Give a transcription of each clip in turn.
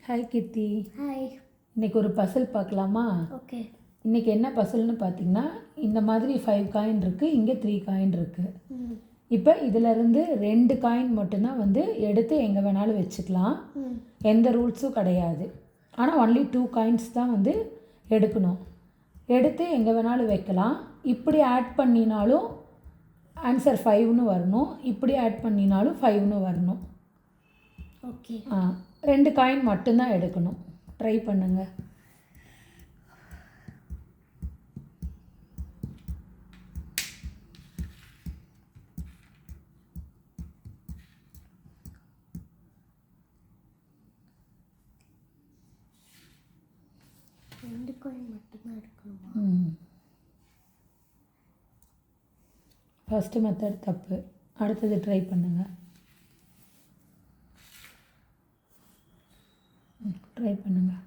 Hi கீர்த்தி. Hi. இன்றைக்கி ஒரு பசில் பார்க்கலாமா? ஓகே. இன்றைக்கி என்ன பசில்னு பார்த்தீங்கன்னா, இந்த மாதிரி 5 காயின் இருக்குது, இங்கே 3 காயின் இருக்குது. இப்போ இதிலருந்து 2 காயின் மட்டும்தான் எடுத்து எங்கே வேணாலும் வச்சுக்கலாம். எந்த ரூல்ஸும் கிடையாது. ஆனால் ஒன்லி 2 காயின்ஸ் தான் எடுக்கணும். எடுத்து எங்கே வேணாலும் வைக்கலாம். இப்படி ஆட் பண்ணினாலும் ஆன்சர் 5ன்னு வரணும். இப்படி ஆட் பண்ணினாலும் 5ன்னு வரணும். ஓகே. 2 காயின் மட்டும்தான் எடுக்கணும். ட்ரை பண்ணுங்கள். ரெண்டு காயின் மட்டும்தான் எடுக்கணுமா? ஃபஸ்ட்டு மெத்தட் தப்பு. அடுத்தது ட்ரை பண்ணுங்கள். ட்ரை பண்ணுங்கள்.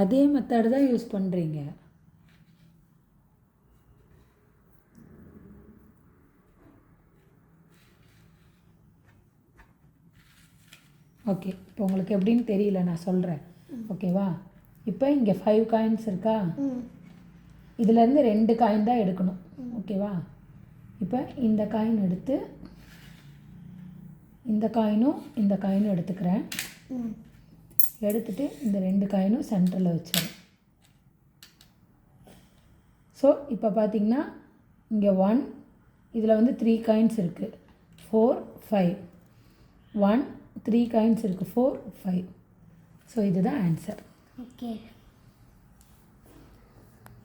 அதே மெத்தட் தான் யூஸ் பண்ணுறீங்க. ஓகே. இப்போ உங்களுக்கு எப்படின்னு தெரியல, நான் சொல்கிறேன். ஓகேவா? இப்போ இங்கே 5 காயின்ஸ் இருக்கா? இதிலேருந்து 2 காயின் தான் எடுக்கணும். ஓகேவா? இப்போ இந்த காயின் எடுத்து இந்த காயினும் எடுத்துக்கிறேன். எடுத்துகிட்டு இந்த 2 காயினும் சென்டரில் வச்சிடறேன். ஸோ இப்போ பார்த்தீங்கன்னா இங்கே 1, இதில் 3 காயின்ஸ் இருக்குது. 4, 5. 1, 3 காயின்ஸ் இருக்குது. 4, 5. ஸோ இதுதான் ஆன்சர். ஓகே.